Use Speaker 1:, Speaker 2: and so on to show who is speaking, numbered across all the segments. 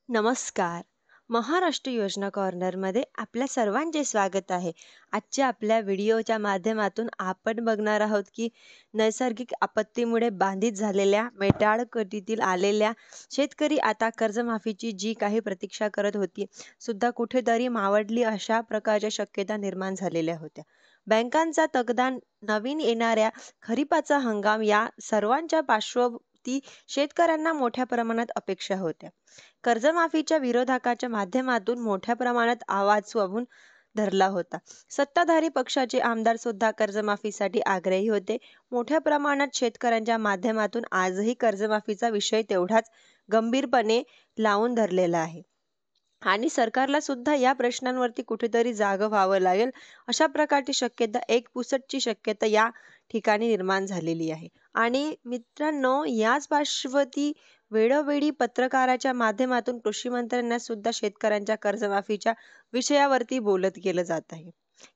Speaker 1: नमस्कार. महाराष्ट्र योजना कॉर्नरमध्ये आपल्या सर्वांचे स्वागत आहे. आजच्या आपल्या व्हिडिओच्या माध्यमातून आपण बघणार आहोत की नैसर्गिक आपत्तीमुळे बाधित झालेल्या मेटाळकटीतील आलेल्या शेतकरी आता कर्जमाफीची जी काही प्रतीक्षा करत होती सुद्धा कुठेतरी मावळली अशा प्रकारच्या शक्यता निर्माण झालेल्या होत्या. बँकांचा तगदा, नवीन येणाऱ्या खरीपाचा हंगाम या सर्वांच्या पार्श्वभूमी शेतकऱ्यांना मोठ्या प्रमाणात अपेक्षा होत्या. कर्जमाफीच्या विरोधकाच्या माध्यमातून मोठ्या प्रमाणात आवाज उठवून धरला होता. सत्ताधारी पक्षाचे आमदार सुद्धा कर्जमाफीसाठी आग्रही होते. मोठ्या प्रमाणात शेतकऱ्यांच्या माध्यमातून आजही कर्जमाफीचा विषय तेवढाच गंभीरपणे लावून धरलेला आहे. आणि सरकारला सुद्धा या प्रश्नांवरती कुठेतरी जागं व्हावं लागेल अशा प्रकारची शक्यता, एक पुसटची शक्यता या ठिकाणी निर्माण झालेली आहे. आणि मित्रांनो, याच पार्श्वती वेळोवेळी पत्रकाराच्या माध्यमातून कृषी मंत्र्यांना सुद्धा शेतकऱ्यांच्या कर्जमाफीच्या विषयावरती बोलत केलं जात आहे.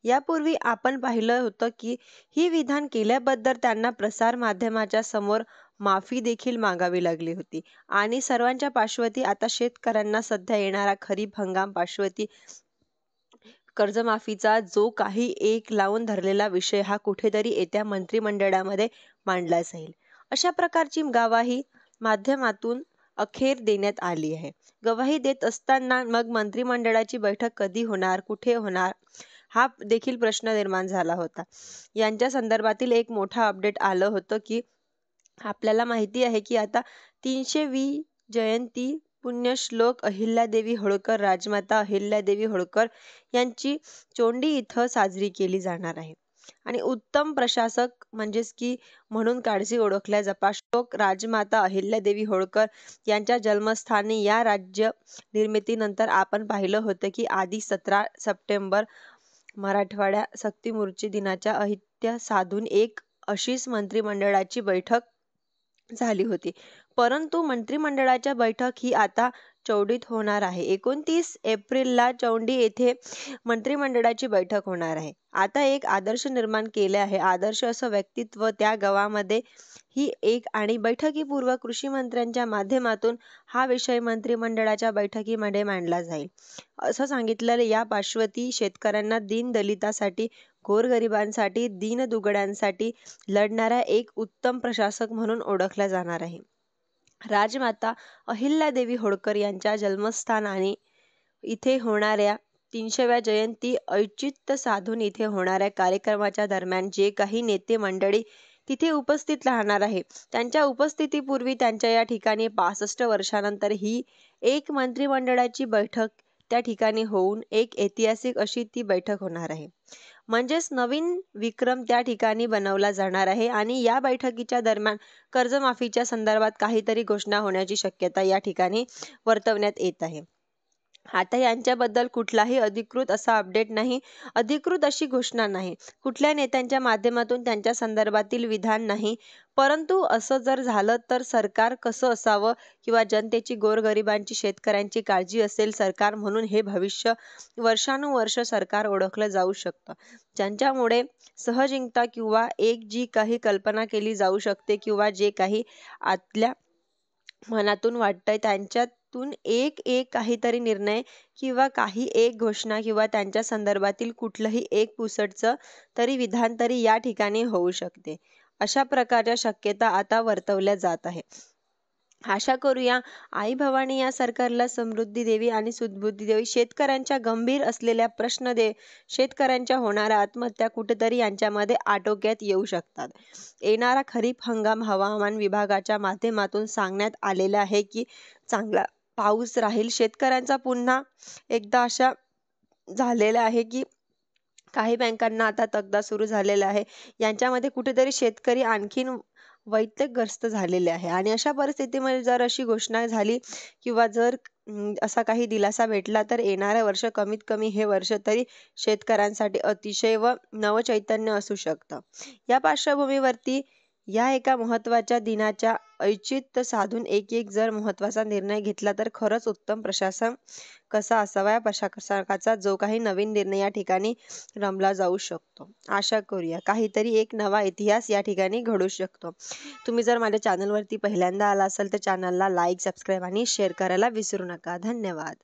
Speaker 1: यापूर्वी आपण पाहिलं होतं की ही विधान केल्याबद्दल त्यांना प्रसार माध्यमाच्या समोर माफी देखील मागावी लागली होती. आणि सर्वांच्या पार्श्वती आता शेतकऱ्यांना सध्या येणारा खरीप हंगाम पार्श्वती कर्जमाफीचा जो काही एक लावून धरलेला विषय हा कुठेतरी येत्या मंत्रिमंडळामध्ये मांडला जाईल अशा प्रकारची गवाही माध्यमातून अखेर देण्यात आली आहे. गवाही देत असताना मग मंत्रिमंडळाची बैठक कधी होणार, कुठे होणार हा देखील प्रश्न निर्माण झाला होता. यांच्या संदर्भातील एक मोठा अपडेट आलं होतं की आपल्याला माहिती आहे की आता 320 जयंती पुण्यश्लोक अहिल्यादेवी होळकर, राजमाता अहिल्यादेवी होळकर यांची चोंडी इथं साजरी केली जाणार आहे. आणि उत्तम प्रशासक म्हणजेच की म्हणून काळजी ओळखल्या जपाश्लोक राजमाता अहिल्यादेवी होळकर यांच्या जन्मस्थानी या राज्य निर्मितीनंतर आपण पाहिलं होतं की आधी 17 सप्टेंबर मराठवाड्या सक्तीमोर्चे दिनाच्या अहित्य साधून एक अशीच मंत्रिमंडळाची बैठक झाली होती. परंतु मंत्रिमंडळाच्या बैठक ही आता चौंडीत होणार आहे. 29 एप्रिलला चौंडी येथे मंत्रिमंडळाची बैठक होणार आहे. आता एक आदर्श निर्माण केले आहे. आदर्श असं व्यक्तित्व त्या गावामध्ये ही एक आणि बैठकीपूर्व कृषी मंत्र्यांच्या माध्यमातून हा विषय मंत्रिमंडळाच्या बैठकीमध्ये मांडला जाईल असं सांगितलेलं. या पार्श्वती शेतकऱ्यांना, दीनदलितासाठी, गोरगरिबांसाठी, दीनदुबळ्यांसाठी लढणारा एक उत्तम प्रशासक म्हणून ओळखला जाणार आहे. राजमाता अहिल्यादेवी होळकर यांच्या जन्मस्थानाने इथे होणाऱ्या 300व्या जयंती औचित्य साधून इथे होणाऱ्या कार्यक्रमाच्या दरम्यान जे काही नेते मंडळी तिथे उपस्थित राहणार आहे त्यांच्या उपस्थितीपूर्वी त्यांच्या या ठिकाणी 65 वर्षानंतर ही एक मंत्रिमंडळाची बैठक त्या ठिकाणी होऊन एक ऐतिहासिक अशी ती बैठक होणार आहे. म्हणजेच नवीन विक्रम त्या ठिकाणी बनवला जाणार आहे. आणि या बैठकीच्या दरम्यान कर्जमाफीच्या संदर्भात काहीतरी घोषणा होण्याची शक्यता या ठिकाणी वर्तवण्यात येत आहे. आता यांच्याबद्दल कुठलाही अधिकृत असा अपडेट नाही, अधिकृत अशी घोषणा नाही, कुठल्या नेत्यांच्या माध्यमातून त्यांच्या संदर्भातील विधान नाही. परंतु असं जर झालं तर सरकार कसं असावं किंवा जनतेची, गोरगरिबांची, शेतकऱ्यांची काळजी असेल सरकार म्हणून हे भविष्य वर्षानुवर्ष सरकार ओळखलं जाऊ शकतं. ज्यांच्यामुळे सहजिंकता किंवा एक जी काही कल्पना केली जाऊ शकते किंवा जे काही आतल्या मनातून वाटतंय त्यांच्यातून एक एक काहीतरी निर्णय किंवा काही एक घोषणा किंवा त्यांच्या संदर्भातील कुठलंही एक पुसटचं तरी विधान तरी या ठिकाणी होऊ शकते. अशा प्रकारच्या शक्यता आता वर्तवल्या जात आहे. आशा करूया आई भवानी या सरकारला समृद्धी देवी आणि सुदबुद्धी देवी. शेतकऱ्यांच्या गंभीर असलेल्या प्रश्न शेतकऱ्यांच्या होणाऱ्या आत्महत्या कुठेतरी यांच्यामध्ये आटोक्यात येऊ शकतात. येणारा खरीप हंगाम हवामान विभागाच्या माध्यमातून सांगण्यात आलेलं आहे की चांगला पाऊस राहील. शेतकऱ्यांचा पुन्हा एकदा अशा झालेला आहे की काही बँकांना आता तगदा सुरू झालेला आहे. यांच्यामध्ये कुठेतरी शेतकरी आणखीन वैतागग्रस्त झालेले आहे. आणि अशा परिस्थितीमध्ये जर अशी घोषणा झाली किंवा जर असा काही दिलासा भेटला तर येणारं वर्ष कमीत कमी हे वर्ष तरी शेतकऱ्यांसाठी अतिशय व नवचैतन्य असू शकतं. या पार्श्वभूमीवरती या एका महत्त्वाच्या दिनाच्या औचित्य साधून एक जर महत्त्वाचा निर्णय घेतला तर खरंच उत्तम प्रशासन कसा असावा या प्रशासकाचा जो काही नवीन निर्णय या ठिकाणी रमला जाऊ शकतो. आशा करूया काहीतरी एक नवा इतिहास या ठिकाणी घडू शकतो. तुम्ही जर माझ्या चॅनलवरती पहिल्यांदा आला असाल तर चॅनलला लाईक, सबस्क्राईब आणि शेअर करायला विसरू नका. धन्यवाद.